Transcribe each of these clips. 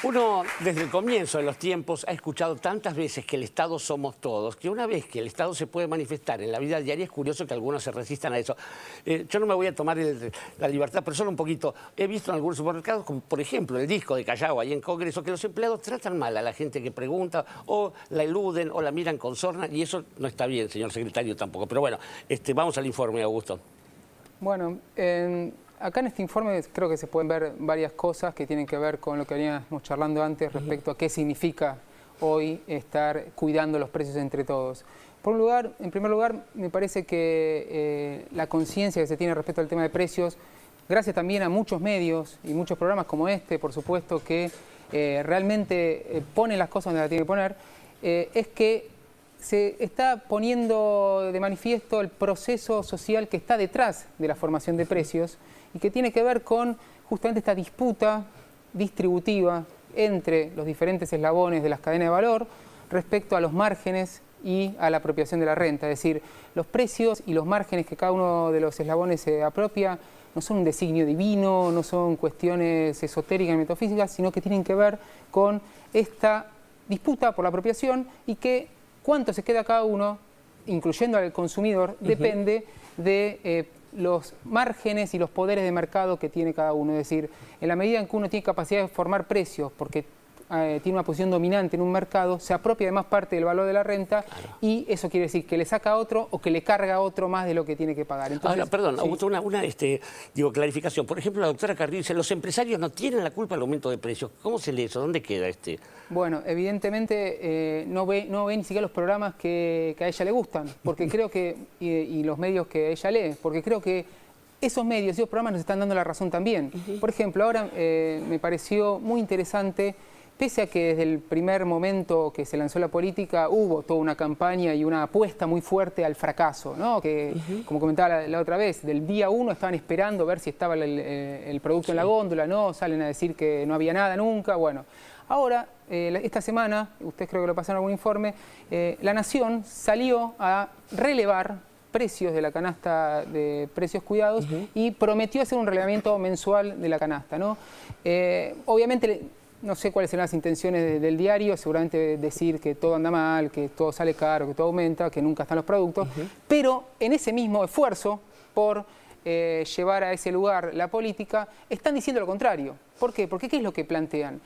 Uno, desde el comienzo de los tiempos, ha escuchado tantas veces que el Estado somos todos, que una vez que el Estado se puede manifestar en la vida diaria, es curioso que algunos se resistan a eso. Yo no me voy a tomar la libertad, pero solo un poquito. He visto en algunos supermercados, como por ejemplo el disco de Callao, ahí en Congreso, que los empleados tratan mal a la gente que pregunta, o la eluden, o la miran con sorna, y eso no está bien, señor secretario, tampoco. Pero bueno, vamos al informe, Augusto. Bueno, acá en este informe creo que se pueden ver varias cosas que tienen que ver con lo que veníamos charlando antes respecto a qué significa hoy estar cuidando los precios entre todos. En primer lugar, me parece que la conciencia que se tiene respecto al tema de precios, gracias también a muchos medios y muchos programas como este, por supuesto, que realmente ponen las cosas donde las tienen que poner, es que se está poniendo de manifiesto el proceso social que está detrás de la formación de precios y que tiene que ver con justamente esta disputa distributiva entre los diferentes eslabones de las cadenas de valor respecto a los márgenes y a la apropiación de la renta. Es decir, los precios y los márgenes que cada uno de los eslabones se apropia no son un designio divino, no son cuestiones esotéricas y metafísicas, sino que tienen que ver con esta disputa por la apropiación y que cuánto se queda cada uno, incluyendo al consumidor, depende de los márgenes y los poderes de mercado que tiene cada uno. Es decir, en la medida en que uno tiene capacidad de formar precios, porque tiene una posición dominante en un mercado, se apropia además parte del valor de la renta, claro. Y eso quiere decir que le saca a otro o que le carga a otro más de lo que tiene que pagar. Entonces, ahora, perdón, sí. Augusto, una clarificación. Por ejemplo, la doctora Carrillo dice, los empresarios no tienen la culpa del aumento de precios. ¿Cómo se lee eso? ¿Dónde queda Bueno, evidentemente no ve ni siquiera los programas que a ella le gustan, porque creo que, y los medios que ella lee, porque creo que esos medios y esos programas nos están dando la razón también. Por ejemplo, ahora me pareció muy interesante, pese a que desde el primer momento que se lanzó la política hubo toda una campaña y una apuesta muy fuerte al fracaso, ¿no? Que, como comentaba la otra vez, del día 1 estaban esperando ver si estaba el producto en la góndola, ¿no? Salen a decir que no había nada nunca, bueno. Ahora, esta semana, ustedes creo que lo pasaron en algún informe, La Nación salió a relevar precios de la canasta de precios cuidados y prometió hacer un relevamiento mensual de la canasta, ¿no? Obviamente, no sé cuáles serán las intenciones del diario, seguramente decir que todo anda mal, que todo sale caro, que todo aumenta, que nunca están los productos, pero en ese mismo esfuerzo por llevar a ese lugar la política, están diciendo lo contrario. ¿Por qué? Porque ¿qué es lo que plantean?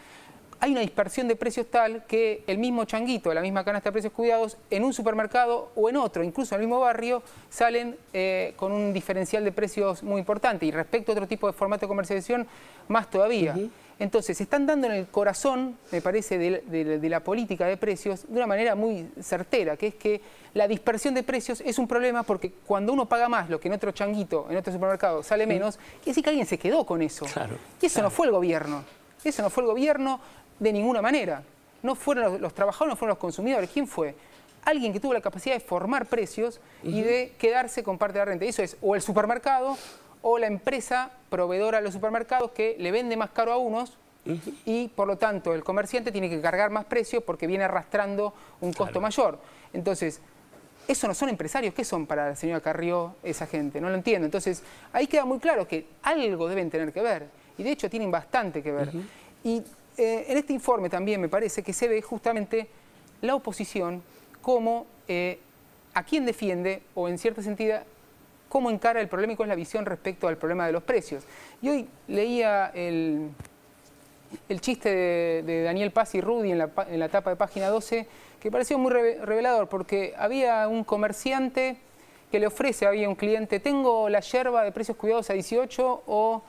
Hay una dispersión de precios tal que el mismo changuito, la misma canasta de precios cuidados, en un supermercado o en otro, incluso en el mismo barrio, salen con un diferencial de precios muy importante. Y respecto a otro tipo de formato de comercialización, más todavía. Entonces, se están dando en el corazón, me parece, de la política de precios de una manera muy certera, que es que la dispersión de precios es un problema porque cuando uno paga más lo que en otro changuito, en otro supermercado, sale menos, quiere decir que alguien se quedó con eso. Claro, y eso no fue el gobierno. Eso no fue el gobierno de ninguna manera. No fueron los trabajadores, no fueron los consumidores. ¿Quién fue? Alguien que tuvo la capacidad de formar precios y de quedarse con parte de la renta. Y eso es o el supermercado o la empresa proveedora de los supermercados que le vende más caro a unos y por lo tanto el comerciante tiene que cargar más precios porque viene arrastrando un costo mayor. Entonces, eso no son empresarios. ¿Qué son para la señora Carrió esa gente? No lo entiendo. Entonces, ahí queda muy claro que algo deben tener que ver. Y de hecho tienen bastante que ver. Y en este informe también me parece que se ve justamente la oposición como a quién defiende o en cierta sentido cómo encara el problema y cuál es la visión respecto al problema de los precios. Y hoy leía el chiste de Daniel Paz y Rudy en la tapa de página 12 que pareció muy revelador porque había un comerciante que le ofrece, había un cliente, tengo la yerba de precios cuidados a 18 o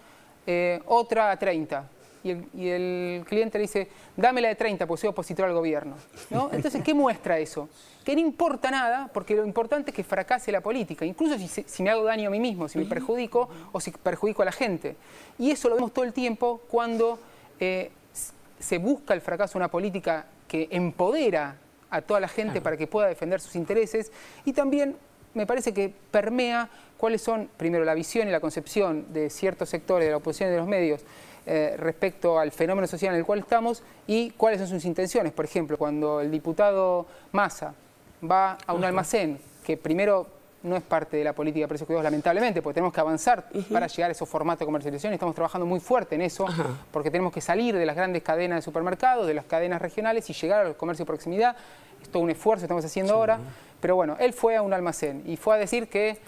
otra a 30. Y el cliente le dice, dame la de 30 porque soy opositor al gobierno, ¿no? Entonces, ¿qué muestra eso? Que no importa nada porque lo importante es que fracase la política, incluso si me hago daño a mí mismo, si me perjudico o si perjudico a la gente. Y eso lo vemos todo el tiempo cuando se busca el fracaso de una política que empodera a toda la gente para que pueda defender sus intereses y también me parece que permea cuáles son, primero, la visión y la concepción de ciertos sectores de la oposición y de los medios respecto al fenómeno social en el cual estamos y cuáles son sus intenciones. Por ejemplo, cuando el diputado Massa va a un almacén que primero no es parte de la política de precios cuidados, lamentablemente, porque tenemos que avanzar para llegar a esos formatos de comercialización y estamos trabajando muy fuerte en eso, porque tenemos que salir de las grandes cadenas de supermercados, de las cadenas regionales y llegar al comercio de proximidad. Es todo un esfuerzo que estamos haciendo ahora, pero bueno, él fue a un almacén y fue a decir que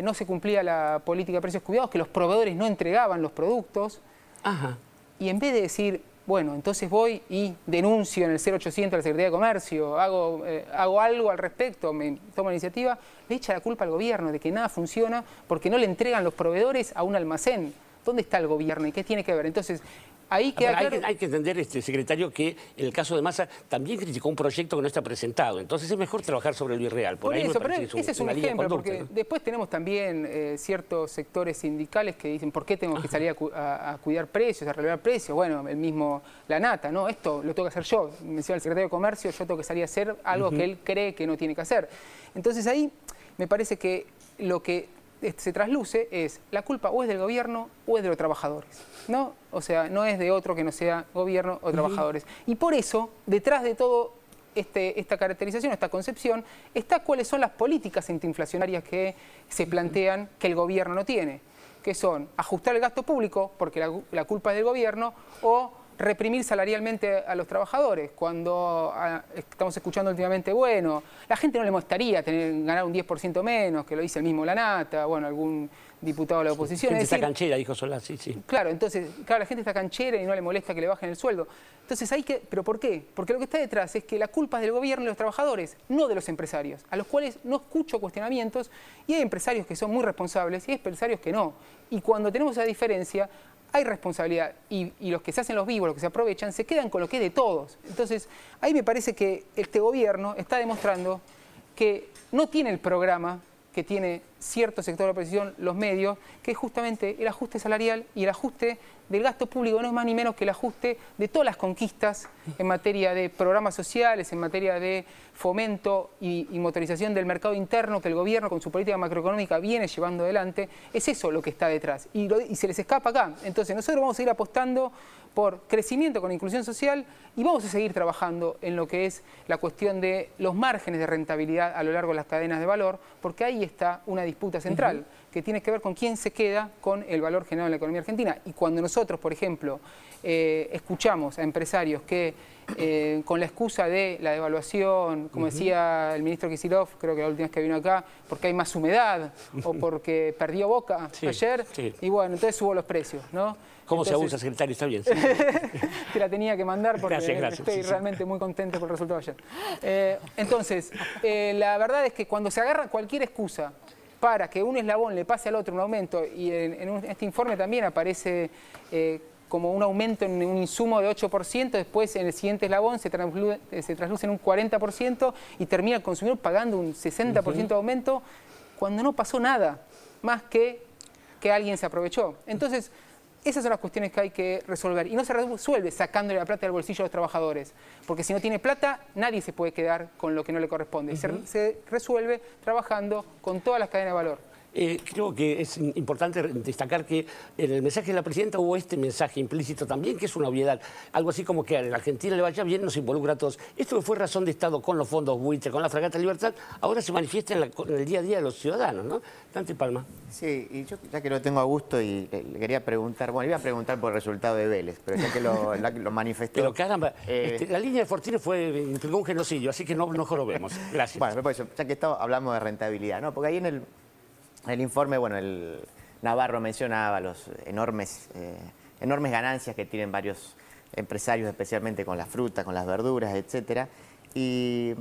no se cumplía la política de precios cuidados, que los proveedores no entregaban los productos, y en vez de decir, bueno, entonces voy y denuncio en el 0800 a la Secretaría de Comercio, hago algo al respecto, me tomo la iniciativa, le echa la culpa al gobierno de que nada funciona porque no le entregan los proveedores a un almacén. ¿Dónde está el gobierno y qué tiene que ver? Entonces, ahí queda claro... Hay que entender, secretario, que en el caso de Massa también criticó un proyecto que no está presentado. Entonces es mejor trabajar sobre lo irreal. Por eso, pero ese es un ejemplo, porque después tenemos también ciertos sectores sindicales que dicen ¿por qué tengo que salir a cuidar precios, a relevar precios? Bueno, el mismo La Nata, ¿no? Esto lo tengo que hacer yo. Me decía el secretario de Comercio, yo tengo que salir a hacer algo que él cree que no tiene que hacer. Entonces ahí me parece que lo que se trasluce es la culpa o es del gobierno o es de los trabajadores, ¿no? O sea, no es de otro que no sea gobierno o trabajadores. Y por eso, detrás de todo esta caracterización, esta concepción, está cuáles son las políticas antiinflacionarias que se plantean que el gobierno no tiene, que son ajustar el gasto público, porque la culpa es del gobierno, o reprimir salarialmente a los trabajadores. Cuando estamos escuchando últimamente, bueno, la gente no le molestaría ganar un 10% menos, que lo dice el mismo La Nata, bueno, algún diputado de la oposición. La gente está canchera, dijo Solá, sí. Claro, entonces, claro, la gente está canchera y no le molesta que le bajen el sueldo. Entonces, ¿pero por qué? Porque lo que está detrás es que la culpa es del gobierno y de los trabajadores, no de los empresarios, a los cuales no escucho cuestionamientos, y hay empresarios que son muy responsables y hay empresarios que no. Y cuando tenemos esa diferencia, hay responsabilidad y los que se hacen los vivos, los que se aprovechan, se quedan con lo que es de todos. Entonces, ahí me parece que este gobierno está demostrando que no tiene el programa que tiene cierto sector de la oposición, los medios, que es justamente el ajuste salarial y el ajuste del gasto público, no es más ni menos que el ajuste de todas las conquistas en materia de programas sociales, en materia de fomento y motorización del mercado interno que el gobierno con su política macroeconómica viene llevando adelante. Es eso lo que está detrás y se les escapa acá. Entonces nosotros vamos a ir apostando por crecimiento con inclusión social y vamos a seguir trabajando en lo que es la cuestión de los márgenes de rentabilidad a lo largo de las cadenas de valor, porque ahí está una disputa central que tiene que ver con quién se queda con el valor generado en la economía argentina. Y cuando nosotros, por ejemplo, escuchamos a empresarios que con la excusa de la devaluación, como decía el ministro Kicillof, creo que la última vez que vino acá, porque hay más humedad o porque perdió Boca ayer, y bueno, entonces subo los precios, ¿no? ¿Cómo se abusa, secretario? Está bien. Sí. Te la tenía que mandar porque gracias, estoy realmente muy contento por el resultado de ayer. Entonces, la verdad es que cuando se agarra cualquier excusa para que un eslabón le pase al otro un aumento, y en este informe también aparece como un aumento en un insumo de 8%, después en el siguiente eslabón se trasluce en un 40% y termina el consumidor pagando un 60% de aumento cuando no pasó nada, más que alguien se aprovechó. Entonces, esas son las cuestiones que hay que resolver. Y no se resuelve sacándole la plata del bolsillo a los trabajadores. Porque si no tiene plata, nadie se puede quedar con lo que no le corresponde. Y se resuelve trabajando con todas las cadenas de valor. Creo que es importante destacar que en el mensaje de la presidenta hubo este mensaje implícito también, que es una obviedad. Algo así como que a la Argentina le vaya bien, nos involucra a todos. Esto que fue razón de Estado con los fondos buitre, con la Fragata Libertad, ahora se manifiesta en el día a día de los ciudadanos, ¿no? Dante Palma. Sí, y yo ya que lo tengo a gusto y le quería preguntar, bueno, iba a preguntar por el resultado de Vélez, pero ya que lo manifestó... Pero caramba, la línea de Fortini implicó un genocidio, así que no jorobemos. Gracias. Bueno, por eso, ya que hablamos de rentabilidad, ¿no? Porque ahí en el informe, bueno, el Navarro mencionaba los enormes ganancias que tienen varios empresarios, especialmente con la fruta, con las verduras, etcétera. Y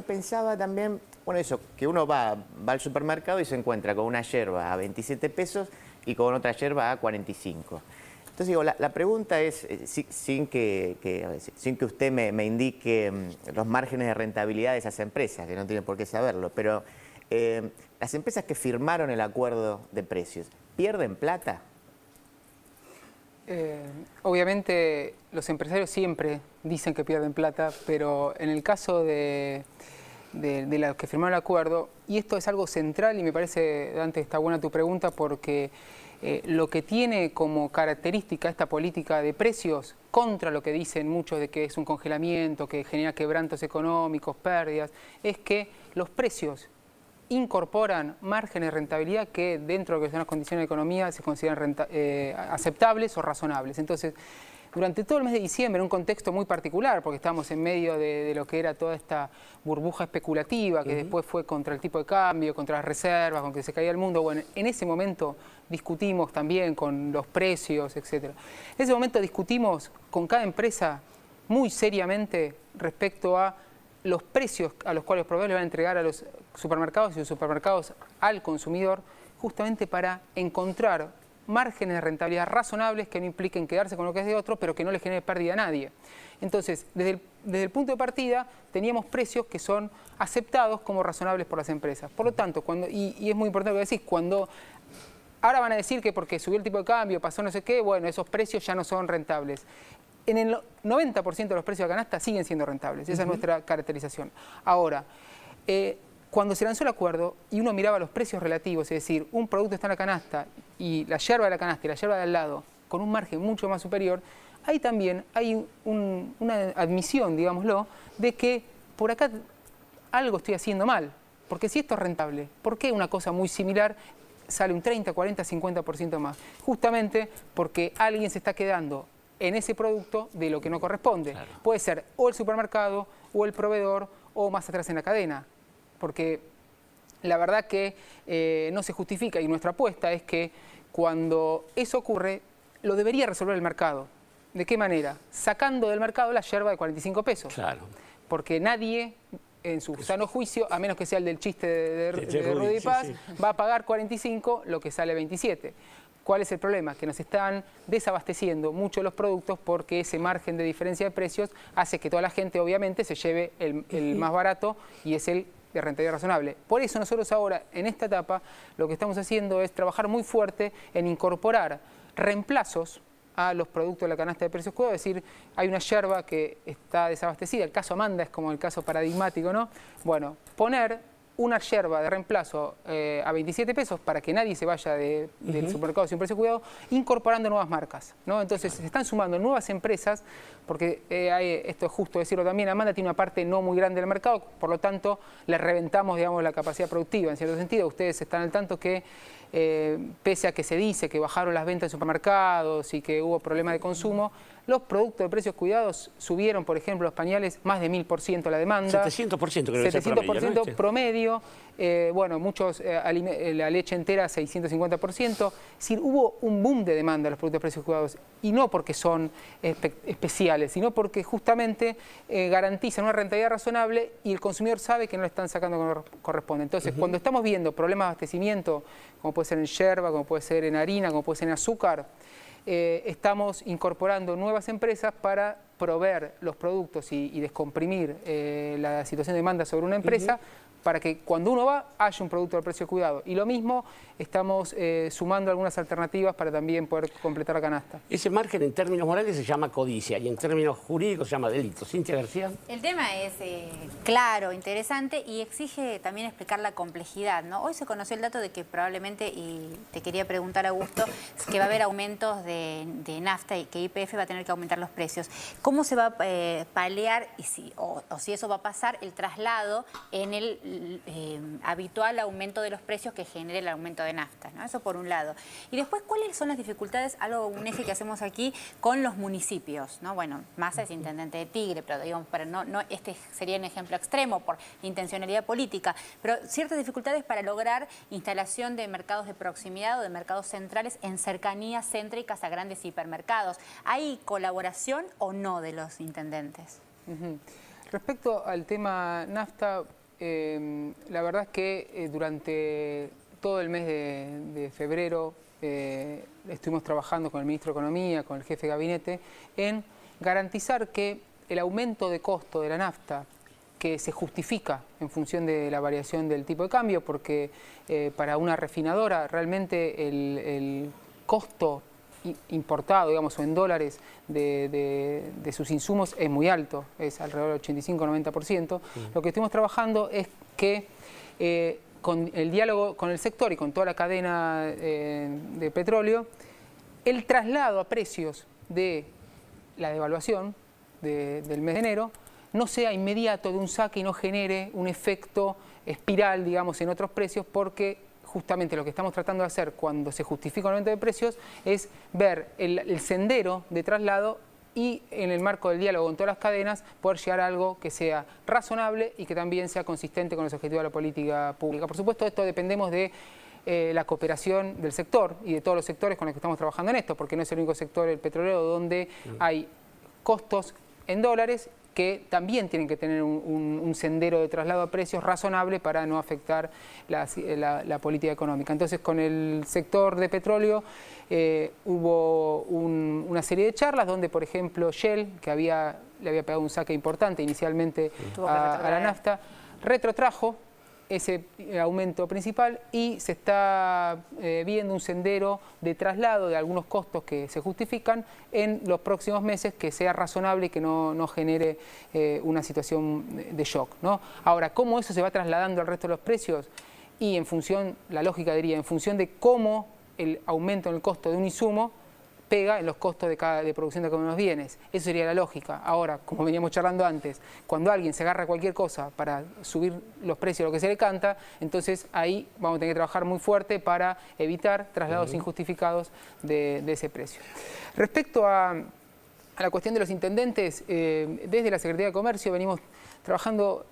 pensaba también, bueno, eso, que uno va al supermercado y se encuentra con una yerba a 27 pesos y con otra yerba a 45. Entonces digo, la pregunta es, sin que usted me indique los márgenes de rentabilidad de esas empresas, que no tienen por qué saberlo, pero las empresas que firmaron el acuerdo de precios, ¿pierden plata? Obviamente los empresarios siempre dicen que pierden plata, pero en el caso de los que firmaron el acuerdo, y esto es algo central y me parece, Dante, está buena tu pregunta, porque lo que tiene como característica esta política de precios, contra lo que dicen muchos de que es un congelamiento, que genera quebrantos económicos, pérdidas, es que los precios incorporan márgenes de rentabilidad que dentro de lo que son las condiciones de economía se consideran aceptables o razonables. Entonces, durante todo el mes de diciembre, en un contexto muy particular, porque estábamos en medio de lo que era toda esta burbuja especulativa, que después fue contra el tipo de cambio, contra las reservas, con que se caía el mundo, bueno, en ese momento discutimos también con los precios, etc. En ese momento discutimos con cada empresa muy seriamente respecto a los precios a los cuales los proveedores le van a entregar a los supermercados y los supermercados al consumidor, justamente para encontrar márgenes de rentabilidad razonables que no impliquen quedarse con lo que es de otro, pero que no le genere pérdida a nadie. Entonces, desde el punto de partida, teníamos precios que son aceptados como razonables por las empresas. Por lo tanto, y es muy importante lo que decís, cuando ahora van a decir que porque subió el tipo de cambio, pasó no sé qué, bueno, esos precios ya no son rentables. En el 90% de los precios de la canasta siguen siendo rentables. Esa es nuestra caracterización. Ahora, cuando se lanzó el acuerdo y uno miraba los precios relativos, es decir, un producto está en la canasta y la yerba de la canasta y la yerba de al lado con un margen mucho más superior, ahí también hay una admisión, digámoslo, de que por acá algo estoy haciendo mal. Porque si esto es rentable, ¿por qué una cosa muy similar sale un 30, 40, 50% más? Justamente porque alguien se está quedando en ese producto de lo que no corresponde. Claro. Puede ser o el supermercado o el proveedor o más atrás en la cadena. Porque la verdad que no se justifica y nuestra apuesta es que cuando eso ocurre, lo debería resolver el mercado. ¿De qué manera? Sacando del mercado la yerba de 45 pesos. Claro. Porque nadie, en su sano juicio, a menos que sea el del chiste de Rudy Paz, va a pagar 45 lo que sale 27. ¿Cuál es el problema? Que nos están desabasteciendo mucho los productos porque ese margen de diferencia de precios hace que toda la gente, obviamente, se lleve el más barato y es el de rentabilidad razonable. Por eso nosotros ahora, en esta etapa, lo que estamos haciendo es trabajar muy fuerte en incorporar reemplazos a los productos de la canasta de precios cuidados. Es decir, hay una yerba que está desabastecida, el caso Amanda es como el caso paradigmático, ¿no? Bueno, poner una yerba de reemplazo a 27 pesos para que nadie se vaya del supermercado sin precio cuidado, incorporando nuevas marcas, ¿no? Entonces se están sumando nuevas empresas, porque esto es justo decirlo también, Amanda tiene una parte no muy grande del mercado, por lo tanto le reventamos, digamos, la capacidad productiva, en cierto sentido. Ustedes están al tanto que pese a que se dice que bajaron las ventas en supermercados y que hubo problemas de consumo, los productos de precios cuidados subieron, por ejemplo, los pañales más de 1000% la demanda. 700% creo que es el promedio, 700% promedio, bueno, muchos, la leche entera 650%. Es decir, hubo un boom de demanda de los productos de precios cuidados y no porque son especiales, sino porque justamente garantizan una rentabilidad razonable y el consumidor sabe que no le están sacando como corresponde. Entonces, cuando estamos viendo problemas de abastecimiento, como puede ser en yerba, como puede ser en harina, como puede ser en azúcar, estamos incorporando nuevas empresas para proveer los productos y descomprimir la situación de demanda sobre una empresa para que cuando uno va haya un producto de precio cuidado. Y lo mismo, estamos sumando algunas alternativas para también poder completar la canasta. Ese margen en términos morales se llama codicia y en términos jurídicos se llama delito. Cintia García. El tema es claro, interesante y exige también explicar la complejidad, ¿no? Hoy se conoció el dato de que probablemente, y te quería preguntar, Augusto, que va a haber aumentos de nafta y que YPF va a tener que aumentar los precios. ¿Cómo se va a paliar y si eso va a pasar el traslado en el habitual aumento de los precios que genere el aumento de nafta, ¿no? Eso por un lado. Y después, ¿cuáles son las dificultades? Un eje que hacemos aquí con los municipios, ¿no? Bueno, Massa es intendente de Tigre, pero digamos, este sería un ejemplo extremo por intencionalidad política, pero ciertas dificultades para lograr instalación de mercados de proximidad o de mercados centrales en cercanías céntricas a grandes hipermercados. ¿Hay colaboración o no de los intendentes? Respecto al tema nafta, la verdad es que durante todo el mes de febrero estuvimos trabajando con el ministro de Economía, con el jefe de gabinete, en garantizar que el aumento de costo de la nafta, que se justifica en función de la variación del tipo de cambio, porque para una refinadora realmente el costo importado, digamos, o en dólares de sus insumos es muy alto, es alrededor del 85-90%. Lo que estuvimos trabajando es que con el diálogo con el sector y con toda la cadena de petróleo, el traslado a precios de la devaluación del mes de enero no sea inmediato de un saque y no genere un efecto espiral, digamos, en otros precios, porque justamente lo que estamos tratando de hacer cuando se justifica un aumento de precios es ver el sendero de traslado y en el marco del diálogo en todas las cadenas poder llegar a algo que sea razonable y que también sea consistente con los objetivos de la política pública. Por supuesto, esto dependemos de la cooperación del sector y de todos los sectores con los que estamos trabajando en esto, porque no es el único sector, el petrolero, donde hay costos en dólares que también tienen que tener un sendero de traslado a precios razonable para no afectar la política económica. Entonces, con el sector de petróleo hubo una serie de charlas donde, por ejemplo, Shell, que le había pegado un saque importante inicialmente a la nafta, retrotrajo ese aumento principal y se está viendo un sendero de traslado de algunos costos que se justifican en los próximos meses que sea razonable y que no genere una situación de shock, ¿no? Ahora, ¿cómo eso se va trasladando al resto de los precios? Y en función, la lógica diría, en función de cómo el aumento en el costo de un insumo pega en los costos de producción de cada uno de los bienes. Eso sería la lógica. Ahora, como veníamos charlando antes, cuando alguien se agarra a cualquier cosa para subir los precios, lo que se le canta, entonces ahí vamos a tener que trabajar muy fuerte para evitar traslados injustificados de ese precio. Respecto a la cuestión de los intendentes, desde la Secretaría de Comercio venimos trabajando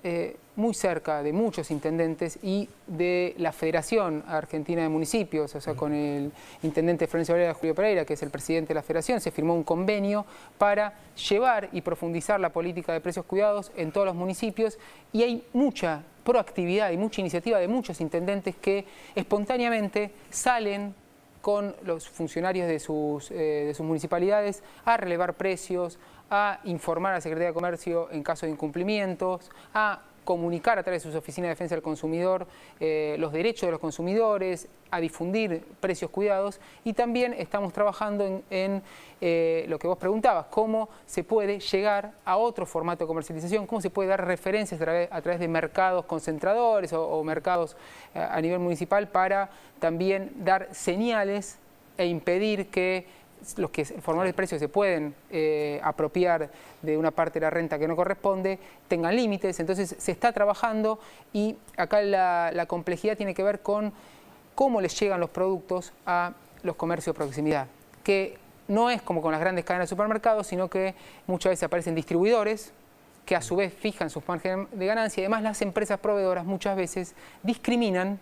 muy cerca de muchos intendentes y de la Federación Argentina de Municipios, o sea, con el intendente Florencio Varela, Julio Pereira, que es el presidente de la Federación, se firmó un convenio para llevar y profundizar la política de precios cuidados en todos los municipios, y hay mucha proactividad y mucha iniciativa de muchos intendentes que espontáneamente salen con los funcionarios de sus municipalidades a relevar precios, a informar a la Secretaría de Comercio en caso de incumplimientos, a comunicar a través de sus oficinas de defensa del consumidor los derechos de los consumidores, a difundir precios cuidados, y también estamos trabajando en lo que vos preguntabas, cómo se puede llegar a otro formato de comercialización, cómo se puede dar referencias a través de mercados concentradores o mercados a nivel municipal para también dar señales e impedir que los formadores de precios se pueden apropiar de una parte de la renta que no corresponde, tengan límites. Entonces se está trabajando, y acá la complejidad tiene que ver con cómo les llegan los productos a los comercios de proximidad, que no es como con las grandes cadenas de supermercados, sino que muchas veces aparecen distribuidores que a su vez fijan sus márgenes de ganancia, y además las empresas proveedoras muchas veces discriminan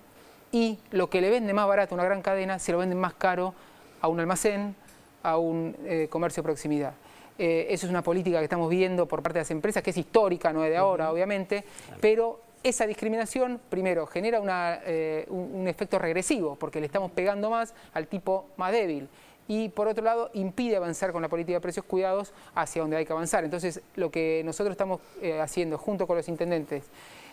y lo que le vende más barato a una gran cadena se lo venden más caro a un almacén, a un comercio de proximidad. Eso es una política que estamos viendo por parte de las empresas, que es histórica, no es de ahora, obviamente, pero esa discriminación, primero, genera un efecto regresivo, porque le estamos pegando más al tipo más débil, y por otro lado, impide avanzar con la política de precios cuidados hacia donde hay que avanzar. Entonces, lo que nosotros estamos haciendo junto con los intendentes,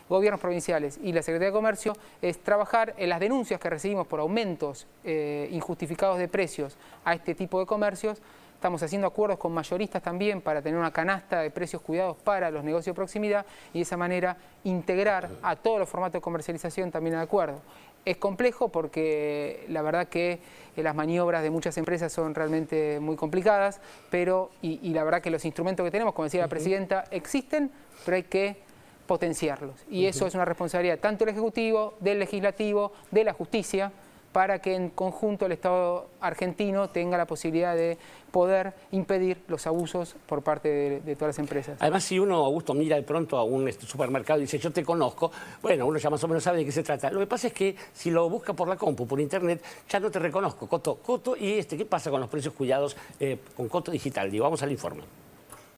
gobiernos provinciales y la Secretaría de Comercio es trabajar en las denuncias que recibimos por aumentos injustificados de precios a este tipo de comercios. Estamos haciendo acuerdos con mayoristas también para tener una canasta de precios cuidados para los negocios de proximidad, y de esa manera integrar a todos los formatos de comercialización también al acuerdo. Es complejo porque la verdad que las maniobras de muchas empresas son realmente muy complicadas, pero y la verdad que los instrumentos que tenemos, como decía la presidenta, existen, pero hay que potenciarlos. Y eso es una responsabilidad tanto del Ejecutivo, del Legislativo, de la Justicia, para que en conjunto el Estado argentino tenga la posibilidad de poder impedir los abusos por parte de todas las empresas. Además, si uno, Augusto, mira de pronto a un supermercado y dice yo te conozco, bueno, uno ya más o menos sabe de qué se trata. Lo que pasa es que si lo busca por la compu, por internet, ya no te reconozco. Coto, y ¿qué pasa con los precios cuidados con Coto Digital? Digo, vamos al informe.